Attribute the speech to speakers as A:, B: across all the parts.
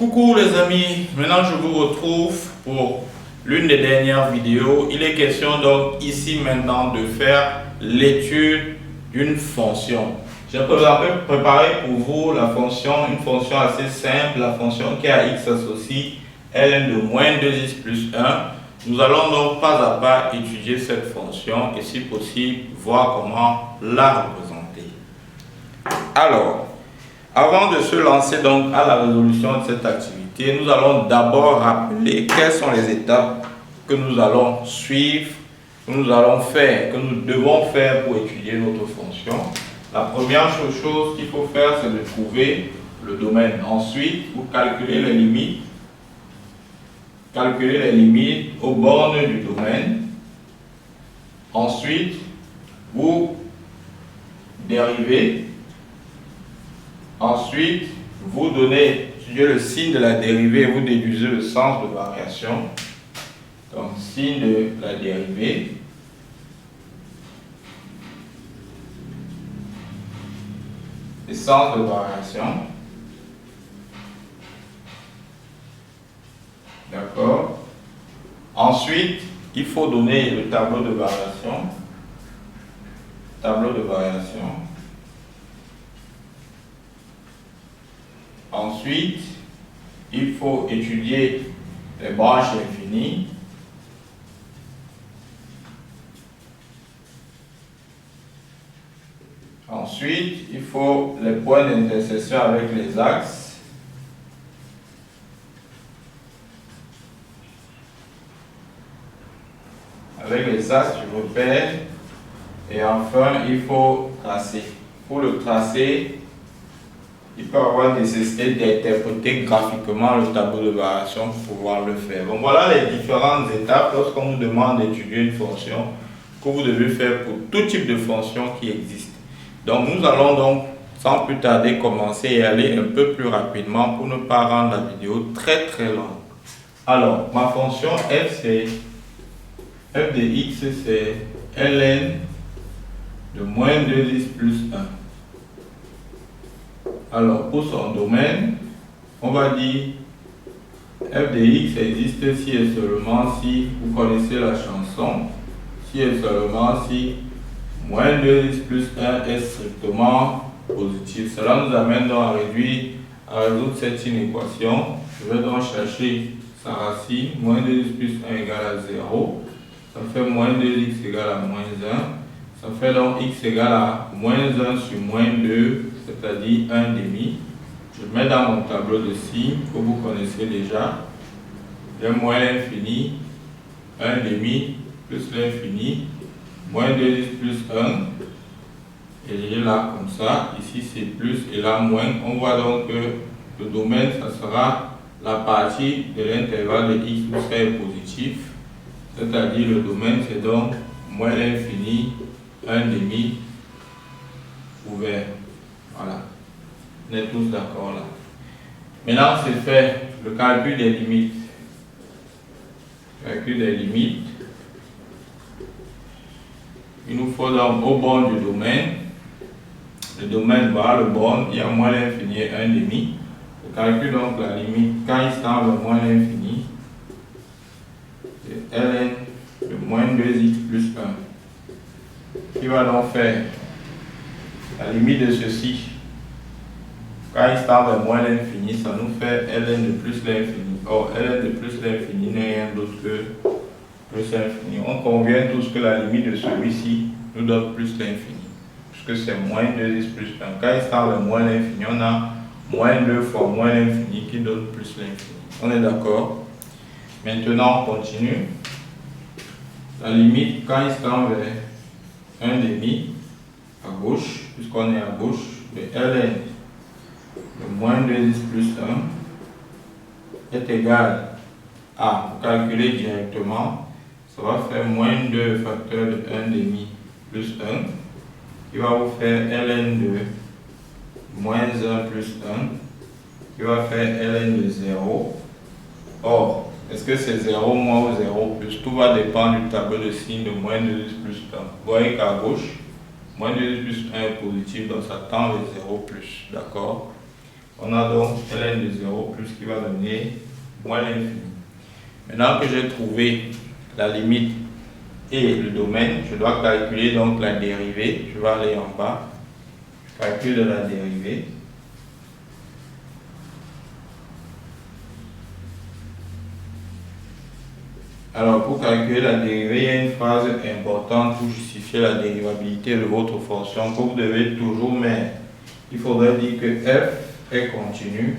A: Coucou les amis, maintenant je vous retrouve pour l'une des dernières vidéos. Il est question donc ici maintenant de faire l'étude d'une fonction. J'ai préparé pour vous la fonction, une fonction assez simple, la fonction qui a x associe ln de moins 2x plus 1. Nous allons donc pas à pas étudier cette fonction et si possible voir comment la représenter. Alors, avant de se lancer donc à la résolution de cette activité, nous allons d'abord rappeler quelles sont les étapes que nous allons suivre, que nous allons faire, que nous devons faire pour étudier notre fonction. La première chose qu'il faut faire, c'est de trouver le domaine. Ensuite, vous calculez les limites. Calculez les limites aux bornes du domaine. Ensuite, vous dérivez. Ensuite, vous étudiez le signe de la dérivée et vous déduisez le sens de variation. Donc, signe de la dérivée. Et sens de variation. D'accord. Ensuite, il faut donner le tableau de variation. Tableau de variation. Ensuite, il faut étudier les branches infinies. Ensuite, il faut les points d'intersection avec les axes. Avec les axes du repère. Et enfin, il faut tracer. Pour le tracer, il peut avoir nécessité d'interpréter graphiquement le tableau de variation pour pouvoir le faire. Donc voilà les différentes étapes lorsqu'on vous demande d'étudier une fonction que vous devez faire pour tout type de fonction qui existe. Donc nous allons donc sans plus tarder commencer et aller un peu plus rapidement pour ne pas rendre la vidéo très longue. Alors ma fonction f de x c'est ln de moins 2x plus 1. Alors, pour son domaine, on va dire f de x existe si et seulement si, vous connaissez la chanson, si et seulement si moins 2x plus 1 est strictement positif. Cela nous amène donc à résoudre cette inéquation. Je vais donc chercher sa racine, moins 2x plus 1 égale à 0. Ça fait moins 2x égale à moins 1. Ça fait donc x égale à moins 1 sur moins 2, c'est-à-dire 1 demi. Je mets dans mon tableau de signes que vous connaissez déjà. J'ai moins l'infini, 1 demi plus l'infini, moins 2x plus 1. Et j'ai là comme ça, ici c'est plus et là moins. On voit donc que le domaine, ça sera la partie de l'intervalle de x où ça est positif. C'est-à-dire le domaine, c'est donc moins l'infini, 1 demi ouvert. Voilà. On est tous d'accord là. Maintenant, c'est fait le calcul des limites. Calcul des limites. Il nous faut donc au borne du domaine. Le domaine, voilà le borne, il y a moins l'infini et 1 demi. Je calcule donc la limite quand il tend vers moins l'infini. C'est ln de moins 2x plus 1. Qui va donc faire la limite de ceci. Quand il tend vers moins l'infini, ça nous fait ln de plus l'infini. Or, ln de plus l'infini n'est rien d'autre que plus l'infini. On convient tous que la limite de celui-ci nous donne plus l'infini. Puisque c'est moins 2x plus 1. Quand il tend vers moins l'infini, on a moins 2 fois moins l'infini qui donne plus l'infini. On est d'accord? Maintenant, on continue. La limite, quand il tend vers 1 demi à gauche, puisqu'on est à gauche, de ln de moins 2x plus 1 est égal à, pour calculer directement, ça va faire moins 2 facteur de 1 demi plus 1, qui va vous faire ln de moins 1 plus 1, qui va faire ln de 0. Or, est-ce que c'est 0 moins ou 0 plus? Tout va dépendre du tableau de signes de moins 2x plus 1. Vous voyez qu'à gauche, moins 2x plus 1 est positif, donc ça tend vers 0 plus. D'accord? On a donc ln de 0 plus qui va donner moins l'infini. Maintenant que j'ai trouvé la limite et le domaine, je dois calculer donc la dérivée. Je vais aller en bas. Je calcule la dérivée. Alors, pour calculer la dérivée, il y a une phrase importante pour justifier la dérivabilité de votre fonction que vous devez toujours mettre. Il faudrait dire que f est continu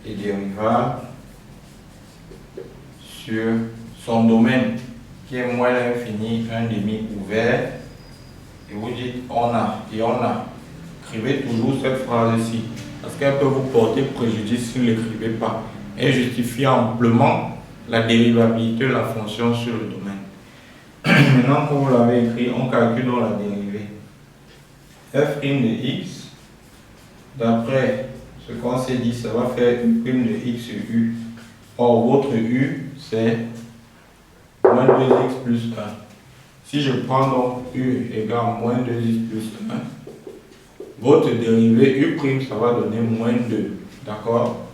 A: et dérivable sur son domaine qui est moins l'infini, un demi ouvert. Et vous dites on a, et on a. Écrivez toujours cette phrase-ci, parce qu'elle peut vous porter préjudice si vous ne l'écrivez pas. Elle justifie amplement la dérivabilité de la fonction sur le domaine. Maintenant que vous l'avez écrit, on calcule donc la dérivée. F' de x, d'après ce qu'on s'est dit, ça va faire u' de x sur u. Or, votre u, c'est moins 2x plus 1. Si je prends donc u égale moins 2x plus 1, votre dérivée u', ça va donner moins 2. D'accord?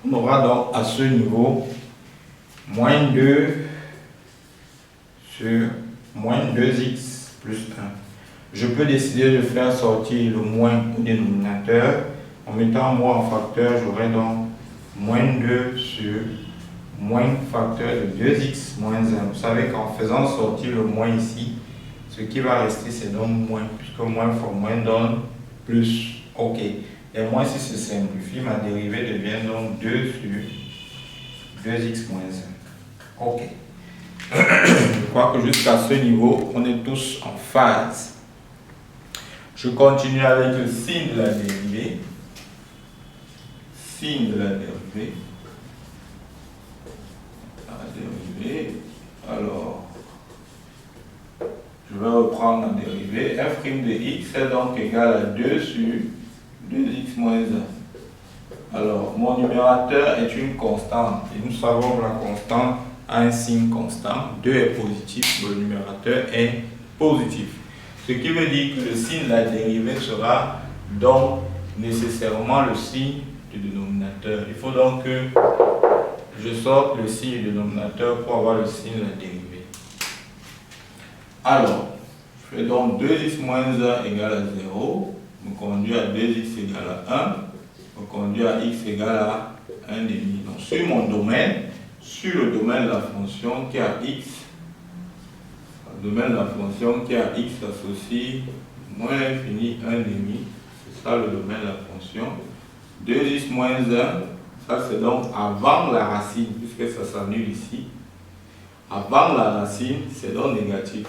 A: On aura donc à ce niveau moins 2 sur moins 2x plus 1. Je peux décider de faire sortir le moins au dénominateur. En mettant moins en facteur, j'aurai donc moins 2 sur moins facteur de 2x moins 1. Vous savez qu'en faisant sortir le moins ici, ce qui va rester, c'est donc moins, puisque moins fois moins donne plus. Ok. Et moins, si se simplifie, ma dérivée devient donc 2 sur 2x moins 1. Ok. Je crois que jusqu'à ce niveau, on est tous en phase. Je continue avec le signe de la dérivée. Signe de la dérivée. Alors, je vais reprendre la dérivée. F' de x est donc égal à 2 sur 2x moins 1. Alors, mon numérateur est une constante. Et nous savons que la constante a un signe constant. 2 est positif, le numérateur est positif. Ce qui veut dire que le signe de la dérivée sera donc nécessairement le signe du dénominateur. Il faut donc que je sorte le signe du dénominateur pour avoir le signe de la dérivée. Alors, je fais donc 2x moins 1 égale à 0, me conduit à 2x égale à 1, me conduit à x égale à 1 demi. Donc, sur mon domaine, sur le domaine de la fonction qui a x, le domaine de la fonction qui a x associe moins l'infini 1 demi, c'est ça le domaine de la fonction. 2x moins 1, ça c'est donc avant la racine, puisque ça s'annule ici. Avant la racine, c'est donc négatif.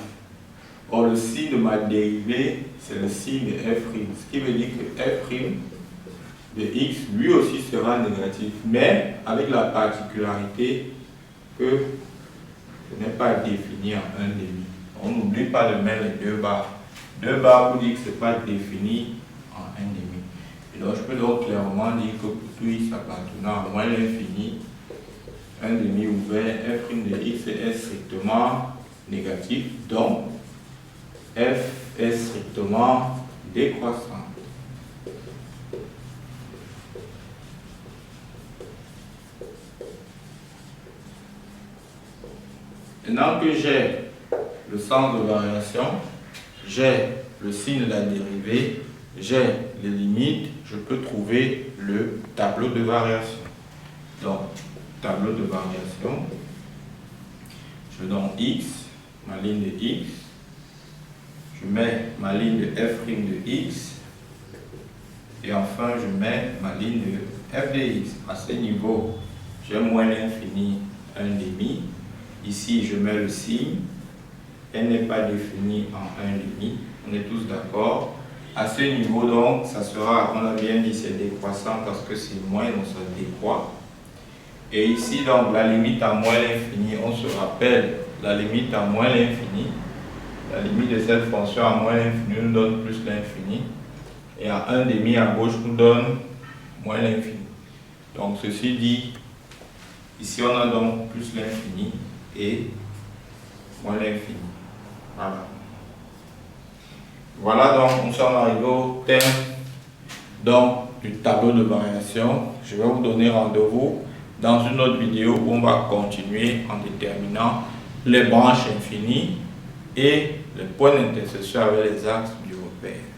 A: Or, le signe de ma dérivée, c'est le signe de f', ce qui veut dire que f' de x, lui aussi sera négatif, mais avec la particularité que ce n'est pas défini en 1 demi. On n'oublie pas de mettre les 2 barres. 2 barres pour dire que ce n'est pas défini en 1 demi. Et donc, je peux donc clairement dire que pour tout x appartenant à moins l'infini, 1 demi ouvert, f' de x est strictement négatif, donc f est strictement décroissant. Maintenant que j'ai le sens de variation, j'ai le signe de la dérivée, j'ai les limites, je peux trouver le tableau de variation. Donc, tableau de variation, je donne x, ma ligne de x, je mets ma ligne de f' de x, et enfin je mets ma ligne de f de x. À ce niveau, j'ai moins l'infini 1 demi. Ici, je mets le signe. Elle n'est pas définie en 1 demi. On est tous d'accord. À ce niveau, donc, ça sera, on a bien dit, c'est décroissant parce que c'est moins, donc ça décroît. Et ici, donc, la limite à moins l'infini, on se rappelle, la limite à moins l'infini, la limite de cette fonction à moins l'infini nous donne plus l'infini. Et à 1 demi à gauche nous donne moins l'infini. Donc, ceci dit, ici, on a donc plus l'infini et moins l'infini. Voilà. Voilà donc, nous sommes arrivés au terme donc, du tableau de variation. Je vais vous donner rendez-vous dans une autre vidéo où on va continuer en déterminant les branches infinies et les points d'intersection avec les axes du repère.